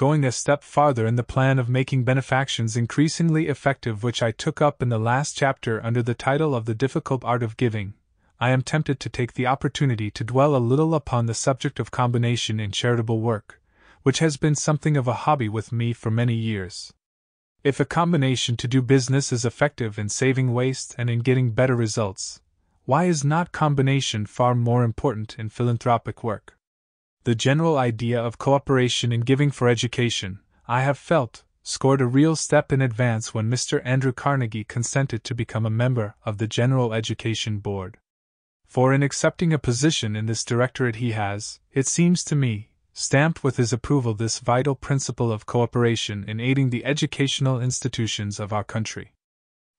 going a step farther in the plan of making benefactions increasingly effective, which I took up in the last chapter under the title of The Difficult Art of Giving, I am tempted to take the opportunity to dwell a little upon the subject of combination in charitable work, which has been something of a hobby with me for many years. If a combination to do business is effective in saving waste and in getting better results, why is not combination far more important in philanthropic work? The general idea of cooperation in giving for education, I have felt, scored a real step in advance when Mr. Andrew Carnegie consented to become a member of the General Education Board. For in accepting a position in this directorate he has, it seems to me, stamped with his approval this vital principle of cooperation in aiding the educational institutions of our country.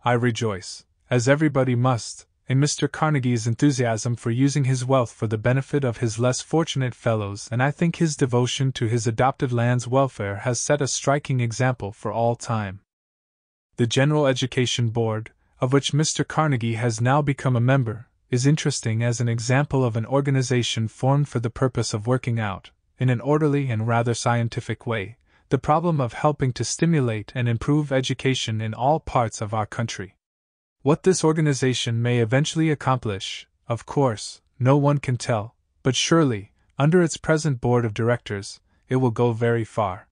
I rejoice, as everybody must, in Mr. Carnegie's enthusiasm for using his wealth for the benefit of his less fortunate fellows, and I think his devotion to his adopted land's welfare has set a striking example for all time. The General Education Board, of which Mr. Carnegie has now become a member, is interesting as an example of an organization formed for the purpose of working out, in an orderly and rather scientific way, the problem of helping to stimulate and improve education in all parts of our country. What this organization may eventually accomplish, of course, no one can tell, but surely, under its present board of directors, it will go very far.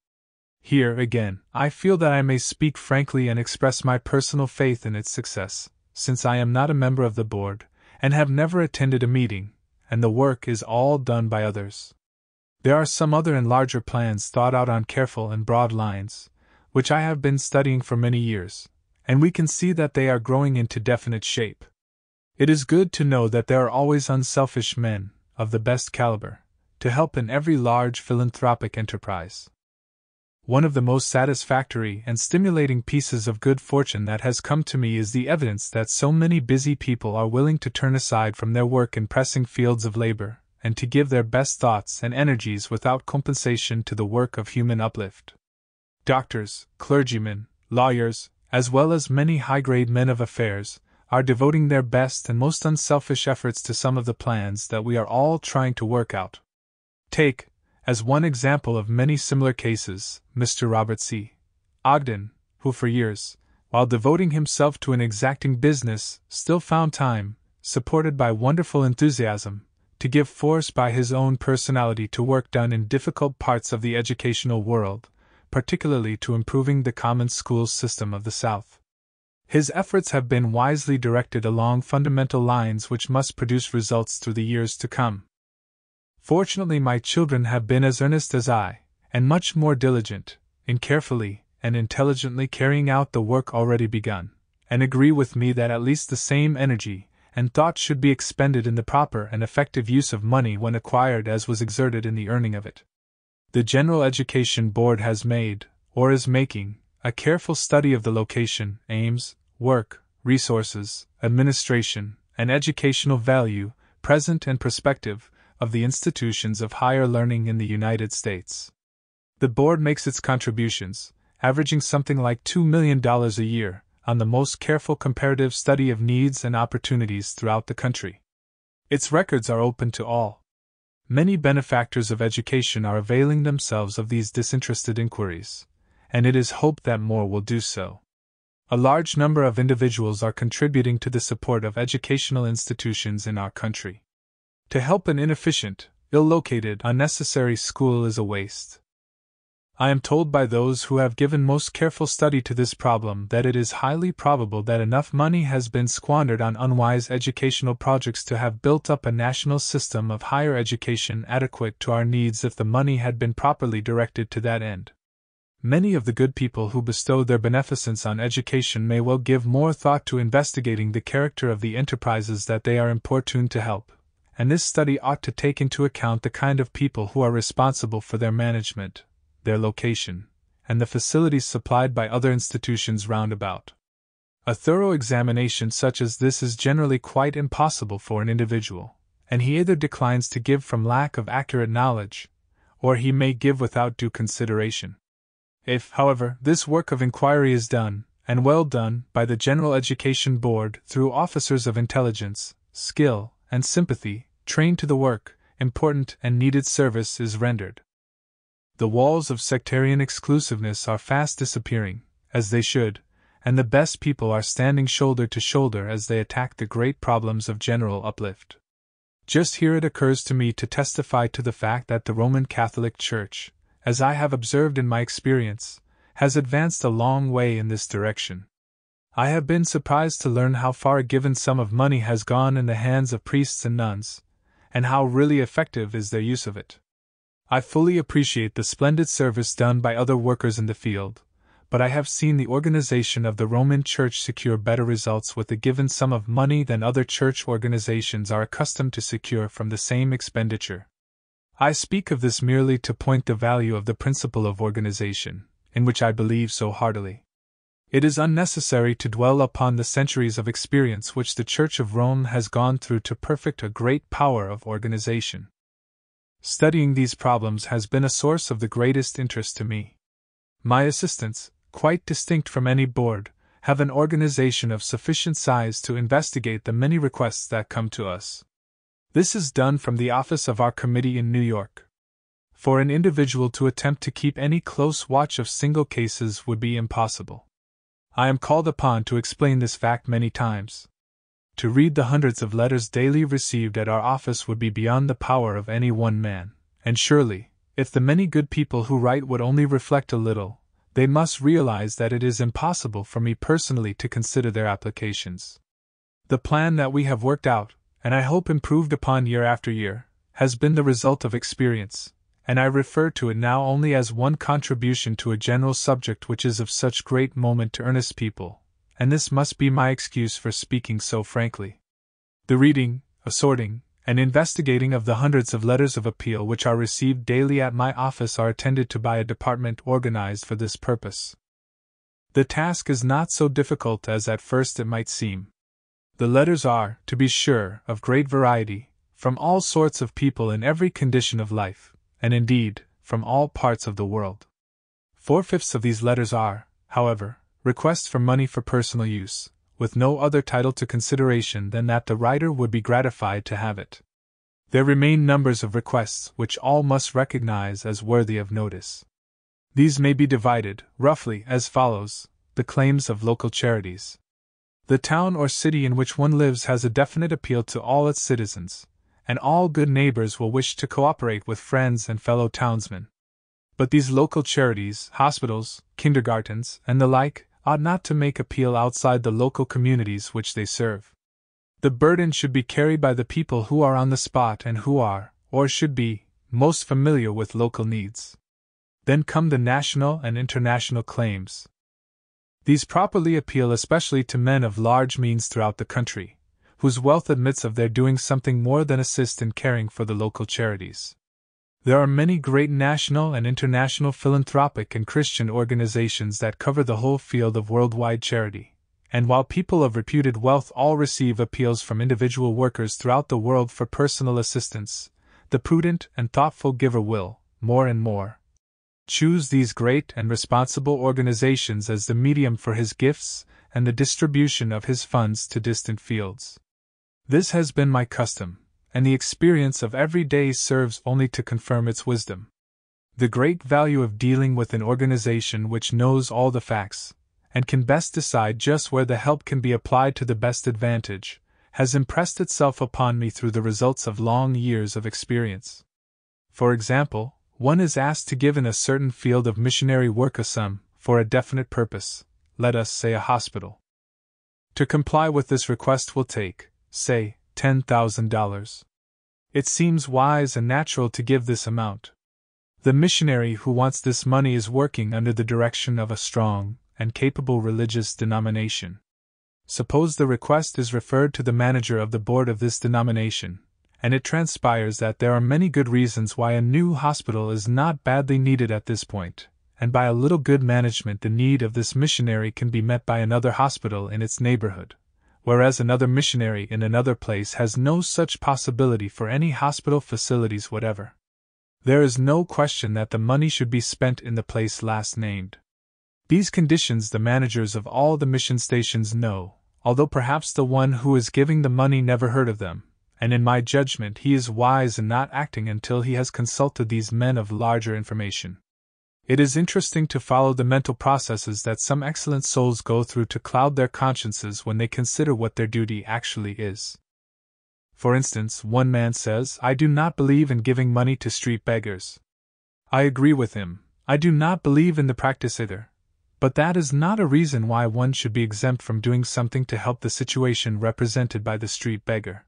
Here, again, I feel that I may speak frankly and express my personal faith in its success, since I am not a member of the board, and have never attended a meeting, and the work is all done by others. There are some other and larger plans thought out on careful and broad lines, which I have been studying for many years, and we can see that they are growing into definite shape. It is good to know that there are always unselfish men, of the best caliber, to help in every large philanthropic enterprise. One of the most satisfactory and stimulating pieces of good fortune that has come to me is the evidence that so many busy people are willing to turn aside from their work in pressing fields of labor, and to give their best thoughts and energies without compensation to the work of human uplift. Doctors, clergymen, lawyers, as well as many high-grade men of affairs, are devoting their best and most unselfish efforts to some of the plans that we are all trying to work out. Take, as one example of many similar cases, Mr. Robert C. Ogden, who for years, while devoting himself to an exacting business, still found time, supported by wonderful enthusiasm, to give force by his own personality to work done in difficult parts of the educational world, particularly to improving the common schools system of the South. His efforts have been wisely directed along fundamental lines which must produce results through the years to come. Fortunately, my children have been as earnest as I, and much more diligent, in carefully and intelligently carrying out the work already begun, and agree with me that at least the same energy and thought should be expended in the proper and effective use of money when acquired as was exerted in the earning of it. The General Education Board has made, or is making, a careful study of the location, aims, work, resources, administration, and educational value, present and prospective, of the institutions of higher learning in the United States. The board makes its contributions, averaging something like $2 million a year, on the most careful comparative study of needs and opportunities throughout the country. Its records are open to all. Many benefactors of education are availing themselves of these disinterested inquiries, and it is hoped that more will do so. A large number of individuals are contributing to the support of educational institutions in our country. To help an inefficient, ill-located, unnecessary school is a waste. I am told by those who have given most careful study to this problem that it is highly probable that enough money has been squandered on unwise educational projects to have built up a national system of higher education adequate to our needs if the money had been properly directed to that end. Many of the good people who bestow their beneficence on education may well give more thought to investigating the character of the enterprises that they are importuned to help, and this study ought to take into account the kind of people who are responsible for their management, their location, and the facilities supplied by other institutions round about. A thorough examination such as this is generally quite impossible for an individual, and he either declines to give from lack of accurate knowledge, or he may give without due consideration. If, however, this work of inquiry is done, and well done, by the General Education Board through officers of intelligence, skill, and sympathy, trained to the work, important and needed service is rendered. The walls of sectarian exclusiveness are fast disappearing, as they should, and the best people are standing shoulder to shoulder as they attack the great problems of general uplift. Just here it occurs to me to testify to the fact that the Roman Catholic Church, as I have observed in my experience, has advanced a long way in this direction. I have been surprised to learn how far a given sum of money has gone in the hands of priests and nuns, and how really effective is their use of it. I fully appreciate the splendid service done by other workers in the field, but I have seen the organization of the Roman Church secure better results with a given sum of money than other church organizations are accustomed to secure from the same expenditure. I speak of this merely to point the value of the principle of organization, in which I believe so heartily. It is unnecessary to dwell upon the centuries of experience which the Church of Rome has gone through to perfect a great power of organization. Studying these problems has been a source of the greatest interest to me. My assistants, quite distinct from any board, have an organization of sufficient size to investigate the many requests that come to us. This is done from the office of our committee in New York. For an individual to attempt to keep any close watch of single cases would be impossible. I am called upon to explain this fact many times. To read the hundreds of letters daily received at our office would be beyond the power of any one man, and surely, if the many good people who write would only reflect a little, they must realize that it is impossible for me personally to consider their applications. The plan that we have worked out, and I hope improved upon year after year, has been the result of experience, and I refer to it now only as one contribution to a general subject which is of such great moment to earnest people, and this must be my excuse for speaking so frankly. The reading, assorting, and investigating of the hundreds of letters of appeal which are received daily at my office are attended to by a department organized for this purpose. The task is not so difficult as at first it might seem. The letters are, to be sure, of great variety, from all sorts of people in every condition of life, and indeed, from all parts of the world. 4/5 of these letters are, however, requests for money for personal use, with no other title to consideration than that the writer would be gratified to have it. There remain numbers of requests which all must recognize as worthy of notice. These may be divided, roughly, as follows: the claims of local charities. The town or city in which one lives has a definite appeal to all its citizens, and all good neighbors will wish to cooperate with friends and fellow townsmen. But these local charities, hospitals, kindergartens, and the like, ought not to make appeal outside the local communities which they serve. The burden should be carried by the people who are on the spot and who are, or should be, most familiar with local needs. Then come the national and international claims. These properly appeal especially to men of large means throughout the country, whose wealth admits of their doing something more than assist in caring for the local charities. There are many great national and international philanthropic and Christian organizations that cover the whole field of worldwide charity, and while people of reputed wealth all receive appeals from individual workers throughout the world for personal assistance, the prudent and thoughtful giver will, more and more, choose these great and responsible organizations as the medium for his gifts and the distribution of his funds to distant fields. This has been my custom, and the experience of every day serves only to confirm its wisdom. The great value of dealing with an organization which knows all the facts, and can best decide just where the help can be applied to the best advantage, has impressed itself upon me through the results of long years of experience. For example, one is asked to give in a certain field of missionary work a sum, for a definite purpose, let us say a hospital. To comply with this request will take, say, $10,000. It seems wise and natural to give this amount. The missionary who wants this money is working under the direction of a strong and capable religious denomination. Suppose the request is referred to the manager of the board of this denomination, and it transpires that there are many good reasons why a new hospital is not badly needed at this point, and by a little good management the need of this missionary can be met by another hospital in its neighborhood, whereas another missionary in another place has no such possibility for any hospital facilities whatever. There is no question that the money should be spent in the place last named. These conditions the managers of all the mission stations know, although perhaps the one who is giving the money never heard of them, and in my judgment he is wise in not acting until he has consulted these men of larger information. It is interesting to follow the mental processes that some excellent souls go through to cloud their consciences when they consider what their duty actually is. For instance, one man says, "I do not believe in giving money to street beggars." I agree with him. I do not believe in the practice either. But that is not a reason why one should be exempt from doing something to help the situation represented by the street beggar.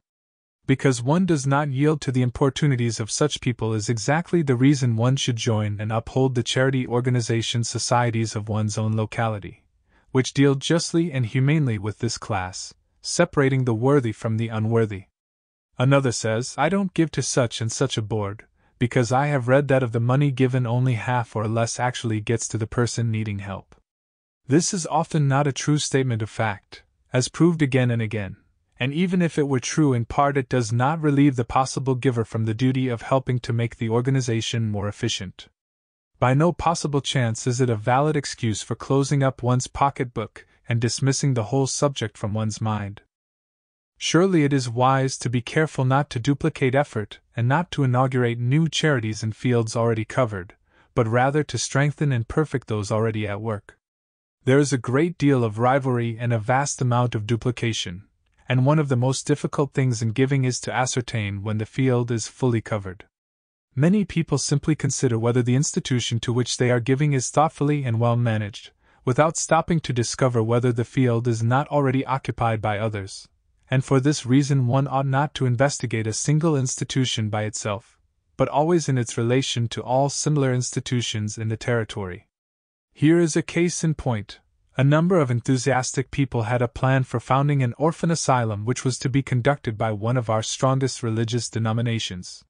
Because one does not yield to the importunities of such people is exactly the reason one should join and uphold the charity organization societies of one's own locality, which deal justly and humanely with this class, separating the worthy from the unworthy. Another says, "I don't give to such and such a board, because I have read that of the money given only half or less actually gets to the person needing help." This is often not a true statement of fact, as proved again and again, and even if it were true in part, it does not relieve the possible giver from the duty of helping to make the organization more efficient. By no possible chance is it a valid excuse for closing up one's pocketbook and dismissing the whole subject from one's mind. Surely it is wise to be careful not to duplicate effort and not to inaugurate new charities in fields already covered, but rather to strengthen and perfect those already at work. There is a great deal of rivalry and a vast amount of duplication, and one of the most difficult things in giving is to ascertain when the field is fully covered. Many people simply consider whether the institution to which they are giving is thoughtfully and well managed, without stopping to discover whether the field is not already occupied by others, and for this reason one ought not to investigate a single institution by itself, but always in its relation to all similar institutions in the territory. Here is a case in point. A number of enthusiastic people had a plan for founding an orphan asylum which was to be conducted by one of our strongest religious denominations.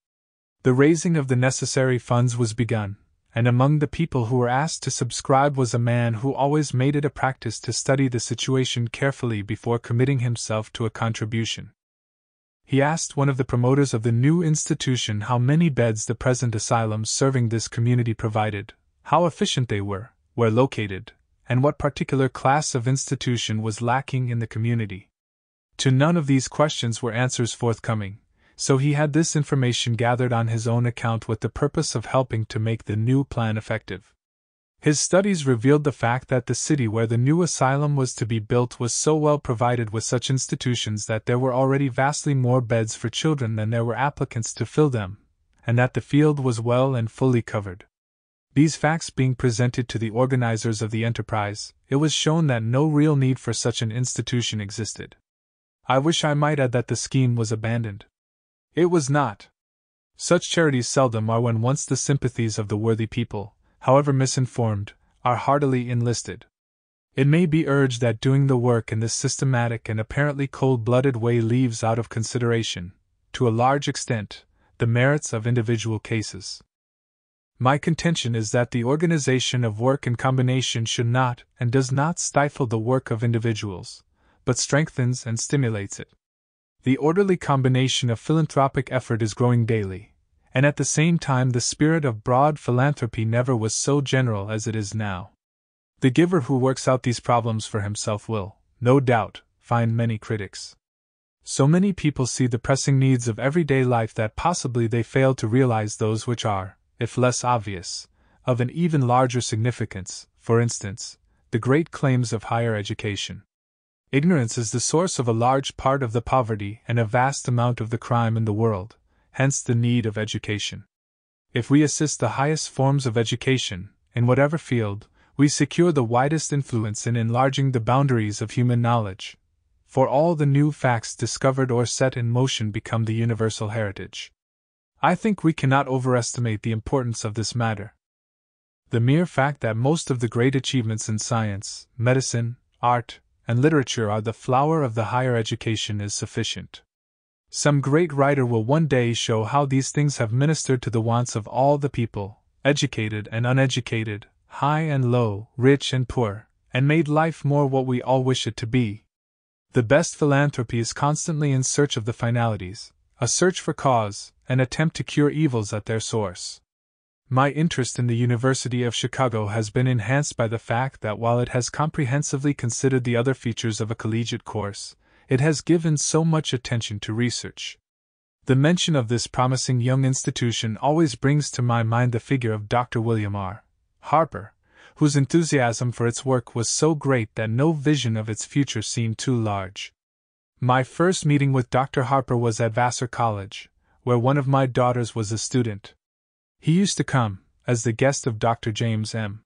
The raising of the necessary funds was begun, and among the people who were asked to subscribe was a man who always made it a practice to study the situation carefully before committing himself to a contribution. He asked one of the promoters of the new institution how many beds the present asylums serving this community provided, how efficient they were, where located, and what particular class of institution was lacking in the community. To none of these questions were answers forthcoming, so he had this information gathered on his own account with the purpose of helping to make the new plan effective. His studies revealed the fact that the city where the new asylum was to be built was so well provided with such institutions that there were already vastly more beds for children than there were applicants to fill them, and that the field was well and fully covered. These facts being presented to the organizers of the enterprise, it was shown that no real need for such an institution existed. I wish I might add that the scheme was abandoned. It was not. Such charities seldom are when once the sympathies of the worthy people, however misinformed, are heartily enlisted. It may be urged that doing the work in this systematic and apparently cold-blooded way leaves out of consideration, to a large extent, the merits of individual cases. My contention is that the organization of work in combination should not and does not stifle the work of individuals, but strengthens and stimulates it. The orderly combination of philanthropic effort is growing daily, and at the same time the spirit of broad philanthropy never was so general as it is now. The giver who works out these problems for himself will, no doubt, find many critics. So many people see the pressing needs of everyday life that possibly they fail to realize those which are, if less obvious, of an even larger significance, for instance, the great claims of higher education. Ignorance is the source of a large part of the poverty and a vast amount of the crime in the world, hence the need of education. If we assist the highest forms of education, in whatever field, we secure the widest influence in enlarging the boundaries of human knowledge, for all the new facts discovered or set in motion become the universal heritage. I think we cannot overestimate the importance of this matter. The mere fact that most of the great achievements in science, medicine, art, and literature are the flower of the higher education is sufficient. Some great writer will one day show how these things have ministered to the wants of all the people, educated and uneducated, high and low, rich and poor, and made life more what we all wish it to be. The best philanthropy is constantly in search of the finalities, a search for cause, an attempt to cure evils at their source. My interest in the University of Chicago has been enhanced by the fact that while it has comprehensively considered the other features of a collegiate course, it has given so much attention to research. The mention of this promising young institution always brings to my mind the figure of Dr. William R. Harper, whose enthusiasm for its work was so great that no vision of its future seemed too large. My first meeting with Dr. Harper was at Vassar College, where one of my daughters was a student. He used to come, as the guest of Dr. James M.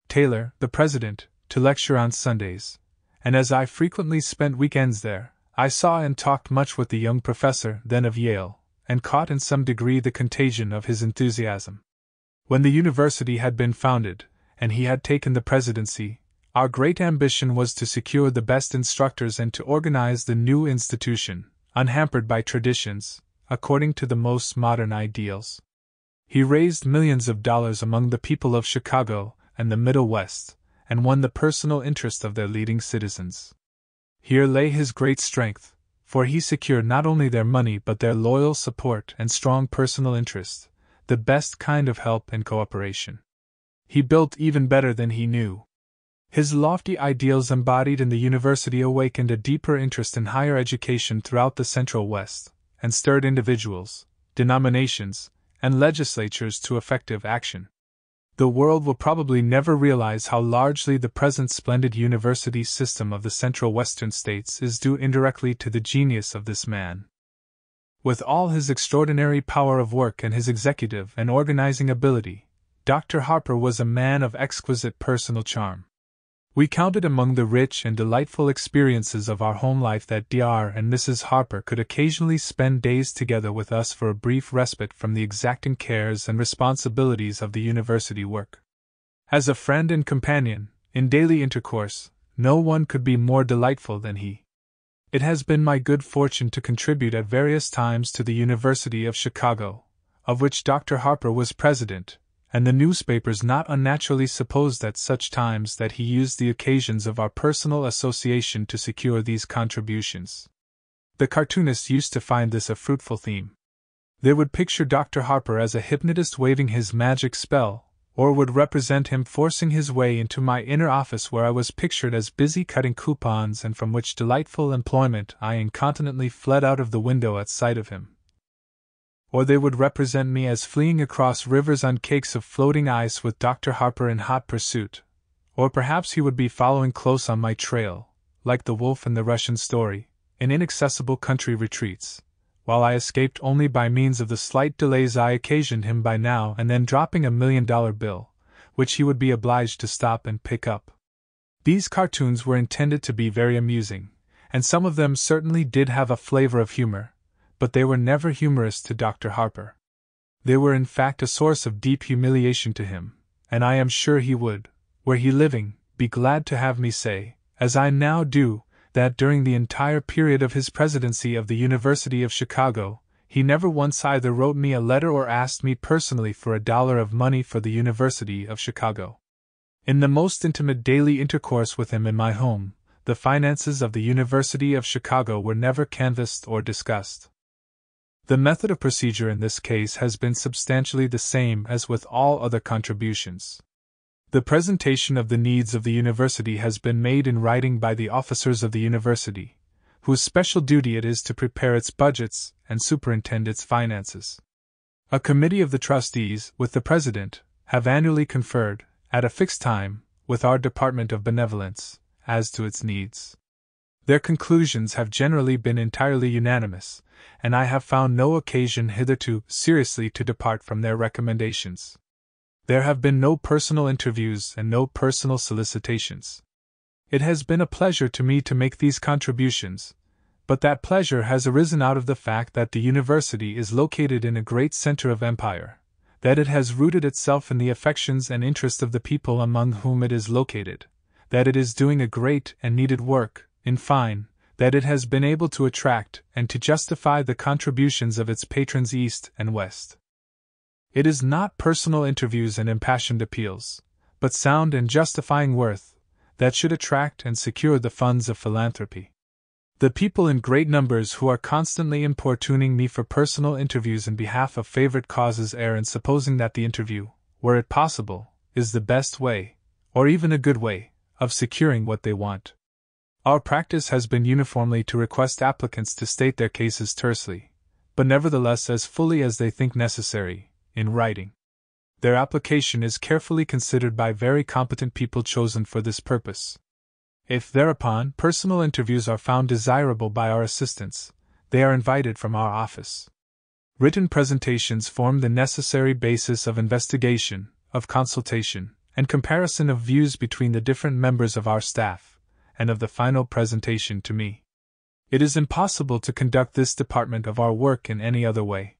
Taylor, the president, to lecture on Sundays, and as I frequently spent weekends there, I saw and talked much with the young professor then of Yale, and caught in some degree the contagion of his enthusiasm. When the university had been founded, and he had taken the presidency, our great ambition was to secure the best instructors and to organize the new institution, unhampered by traditions, according to the most modern ideals. He raised millions of dollars among the people of Chicago and the Middle West, and won the personal interest of their leading citizens. Here lay his great strength, for he secured not only their money but their loyal support and strong personal interest, the best kind of help and cooperation. He built even better than he knew. His lofty ideals embodied in the university awakened a deeper interest in higher education throughout the Central West, and stirred individuals, denominations, and legislatures to effective action. The world will probably never realize how largely the present splendid university system of the Central Western states is due indirectly to the genius of this man. With all his extraordinary power of work and his executive and organizing ability, Dr. Harper was a man of exquisite personal charm. We counted among the rich and delightful experiences of our home life that Dr. and Mrs. Harper could occasionally spend days together with us for a brief respite from the exacting cares and responsibilities of the university work. As a friend and companion, in daily intercourse, no one could be more delightful than he. It has been my good fortune to contribute at various times to the University of Chicago, of which Dr. Harper was president, and the newspapers not unnaturally supposed at such times that he used the occasions of our personal association to secure these contributions. The cartoonists used to find this a fruitful theme. They would picture Dr. Harper as a hypnotist waving his magic spell, or would represent him forcing his way into my inner office where I was pictured as busy cutting coupons and from which delightful employment I incontinently fled out of the window at sight of him. Or they would represent me as fleeing across rivers on cakes of floating ice with Dr. Harper in hot pursuit, or perhaps he would be following close on my trail, like the wolf in the Russian story, in inaccessible country retreats, while I escaped only by means of the slight delays I occasioned him by now and then dropping $1 million bill, which he would be obliged to stop and pick up. These cartoons were intended to be very amusing, and some of them certainly did have a flavor of humor, but they were never humorous to Dr. Harper. They were in fact a source of deep humiliation to him, and I am sure he would, were he living, be glad to have me say, as I now do, that during the entire period of his presidency of the University of Chicago, he never once either wrote me a letter or asked me personally for $1 of money for the University of Chicago. In the most intimate daily intercourse with him in my home, the finances of the University of Chicago were never canvassed or discussed. The method of procedure in this case has been substantially the same as with all other contributions. The presentation of the needs of the university has been made in writing by the officers of the university, whose special duty it is to prepare its budgets and superintend its finances. A committee of the trustees, with the president, have annually conferred, at a fixed time, with our Department of Benevolence, as to its needs. Their conclusions have generally been entirely unanimous, and I have found no occasion hitherto seriously to depart from their recommendations. There have been no personal interviews and no personal solicitations. It has been a pleasure to me to make these contributions, but that pleasure has arisen out of the fact that the university is located in a great center of empire, that it has rooted itself in the affections and interest of the people among whom it is located, that it is doing a great and needed work, in fine, that it has been able to attract and to justify the contributions of its patrons East and West. It is not personal interviews and impassioned appeals, but sound and justifying worth, that should attract and secure the funds of philanthropy. The people in great numbers who are constantly importuning me for personal interviews in behalf of favorite causes err in supposing that the interview, were it possible, is the best way, or even a good way, of securing what they want. Our practice has been uniformly to request applicants to state their cases tersely, but nevertheless as fully as they think necessary, in writing. Their application is carefully considered by very competent people chosen for this purpose. If thereupon personal interviews are found desirable by our assistants, they are invited from our office. Written presentations form the necessary basis of investigation, of consultation, and comparison of views between the different members of our staff, and of the final presentation to me. It is impossible to conduct this department of our work in any other way.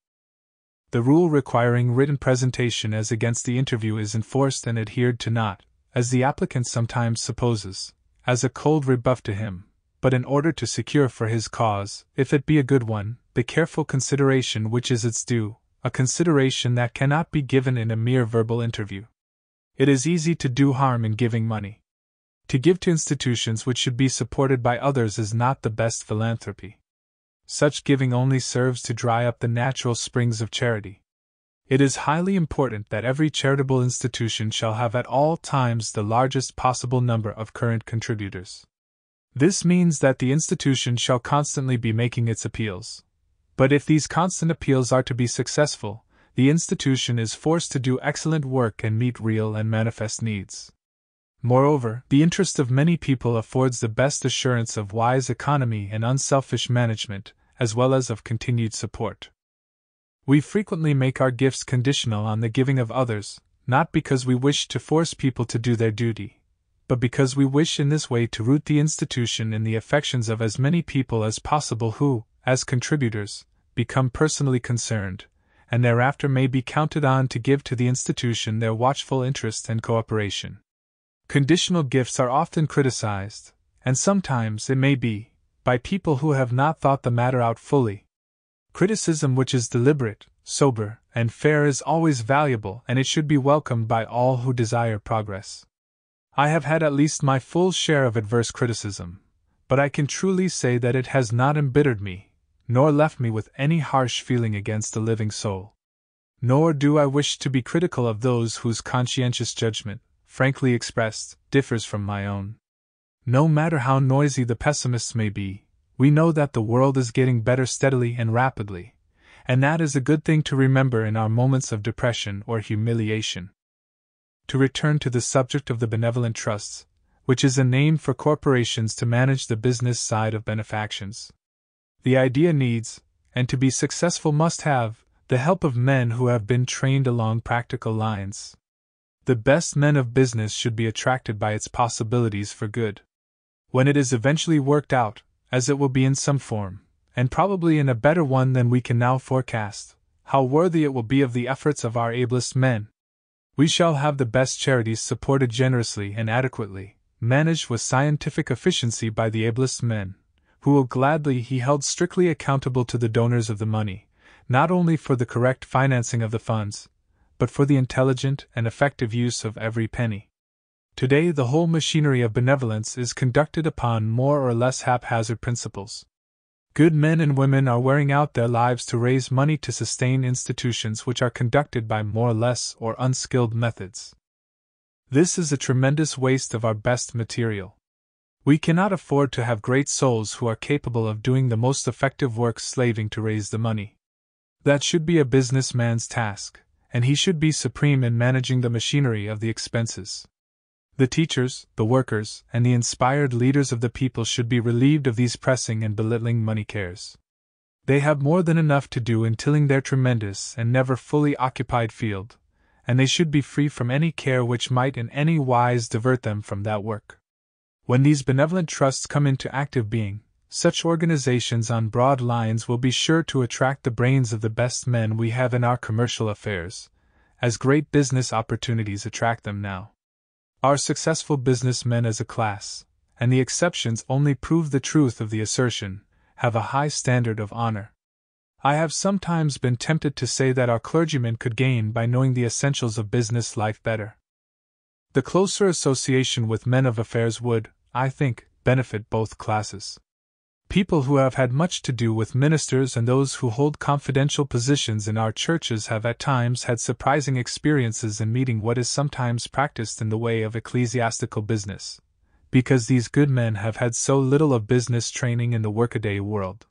The rule requiring written presentation as against the interview is enforced and adhered to not, as the applicant sometimes supposes, as a cold rebuff to him, but in order to secure for his cause, if it be a good one, the careful consideration which is its due, a consideration that cannot be given in a mere verbal interview. It is easy to do harm in giving money. To give to institutions which should be supported by others is not the best philanthropy. Such giving only serves to dry up the natural springs of charity. It is highly important that every charitable institution shall have at all times the largest possible number of current contributors. This means that the institution shall constantly be making its appeals. But if these constant appeals are to be successful, the institution is forced to do excellent work and meet real and manifest needs. Moreover, the interest of many people affords the best assurance of wise economy and unselfish management, as well as of continued support. We frequently make our gifts conditional on the giving of others, not because we wish to force people to do their duty, but because we wish in this way to root the institution in the affections of as many people as possible who, as contributors, become personally concerned, and thereafter may be counted on to give to the institution their watchful interest and cooperation. Conditional gifts are often criticized, and sometimes, it may be, by people who have not thought the matter out fully. Criticism which is deliberate, sober, and fair is always valuable, and it should be welcomed by all who desire progress. I have had at least my full share of adverse criticism, but I can truly say that it has not embittered me, nor left me with any harsh feeling against a living soul. Nor do I wish to be critical of those whose conscientious judgment, frankly expressed, differs from my own. No matter how noisy the pessimists may be, we know that the world is getting better steadily and rapidly, and that is a good thing to remember in our moments of depression or humiliation. To return to the subject of the benevolent trusts, which is a name for corporations to manage the business side of benefactions. The idea needs, and to be successful must have, the help of men who have been trained along practical lines. The best men of business should be attracted by its possibilities for good. When it is eventually worked out, as it will be in some form, and probably in a better one than we can now forecast, how worthy it will be of the efforts of our ablest men. We shall have the best charities supported generously and adequately, managed with scientific efficiency by the ablest men, who will gladly be held strictly accountable to the donors of the money, not only for the correct financing of the funds, but for the intelligent and effective use of every penny. Today the whole machinery of benevolence is conducted upon more or less haphazard principles. Good men and women are wearing out their lives to raise money to sustain institutions which are conducted by more or less or unskilled methods. This is a tremendous waste of our best material. We cannot afford to have great souls who are capable of doing the most effective work slaving to raise the money. That should be a businessman's task, and he should be supreme in managing the machinery of the expenses. The teachers, the workers, and the inspired leaders of the people should be relieved of these pressing and belittling money cares. They have more than enough to do in tilling their tremendous and never fully occupied field, and they should be free from any care which might in any wise divert them from that work. When these benevolent trusts come into active being, such organizations on broad lines will be sure to attract the brains of the best men we have in our commercial affairs, as great business opportunities attract them now. Our successful businessmen as a class, and the exceptions only prove the truth of the assertion, have a high standard of honor. I have sometimes been tempted to say that our clergymen could gain by knowing the essentials of business life better. The closer association with men of affairs would, I think, benefit both classes. People who have had much to do with ministers and those who hold confidential positions in our churches have at times had surprising experiences in meeting what is sometimes practiced in the way of ecclesiastical business, because these good men have had so little of business training in the workaday world.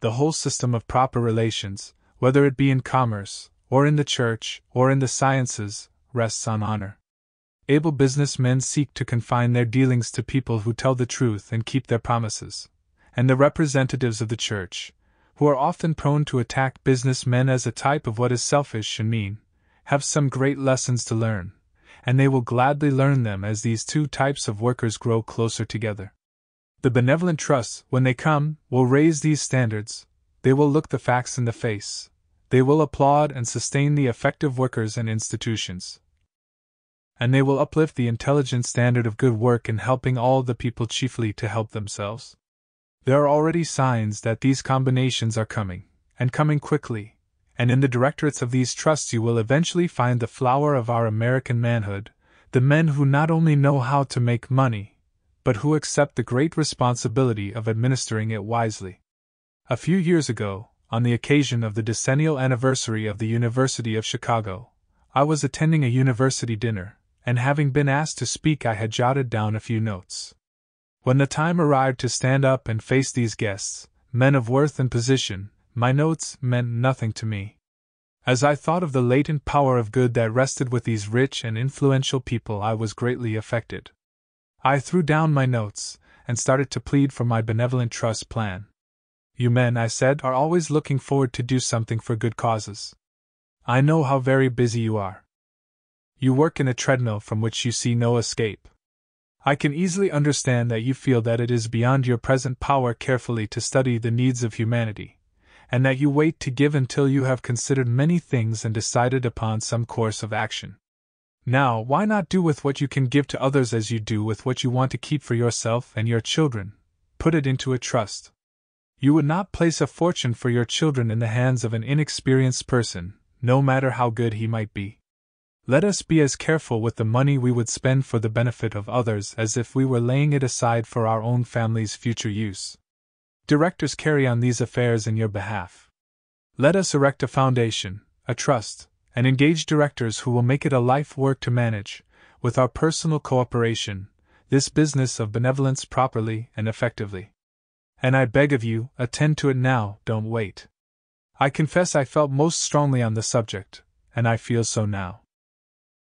The whole system of proper relations, whether it be in commerce, or in the church, or in the sciences, rests on honor. Able businessmen seek to confine their dealings to people who tell the truth and keep their promises, and the representatives of the church, who are often prone to attack businessmen as a type of what is selfish and mean, have some great lessons to learn, and they will gladly learn them as these two types of workers grow closer together. The benevolent trusts, when they come, will raise these standards, they will look the facts in the face, they will applaud and sustain the effective workers and institutions, and they will uplift the intelligent standard of good work in helping all the people chiefly to help themselves. There are already signs that these combinations are coming, and coming quickly, and in the directorates of these trusts you will eventually find the flower of our American manhood, the men who not only know how to make money, but who accept the great responsibility of administering it wisely. A few years ago, on the occasion of the decennial anniversary of the University of Chicago, I was attending a university dinner, and having been asked to speak I had jotted down a few notes. When the time arrived to stand up and face these guests, men of worth and position, my notes meant nothing to me. As I thought of the latent power of good that rested with these rich and influential people, I was greatly affected. I threw down my notes, and started to plead for my benevolent trust plan. You men, I said, are always looking forward to do something for good causes. I know how very busy you are. You work in a treadmill from which you see no escape. I can easily understand that you feel that it is beyond your present power carefully to study the needs of humanity, and that you wait to give until you have considered many things and decided upon some course of action. Now, why not do with what you can give to others as you do with what you want to keep for yourself and your children? Put it into a trust. You would not place a fortune for your children in the hands of an inexperienced person, no matter how good he might be. Let us be as careful with the money we would spend for the benefit of others as if we were laying it aside for our own family's future use. Directors carry on these affairs in your behalf. Let us erect a foundation, a trust, and engage directors who will make it a life work to manage, with our personal cooperation, this business of benevolence properly and effectively. And I beg of you, attend to it now, don't wait. I confess I felt most strongly on the subject, and I feel so now.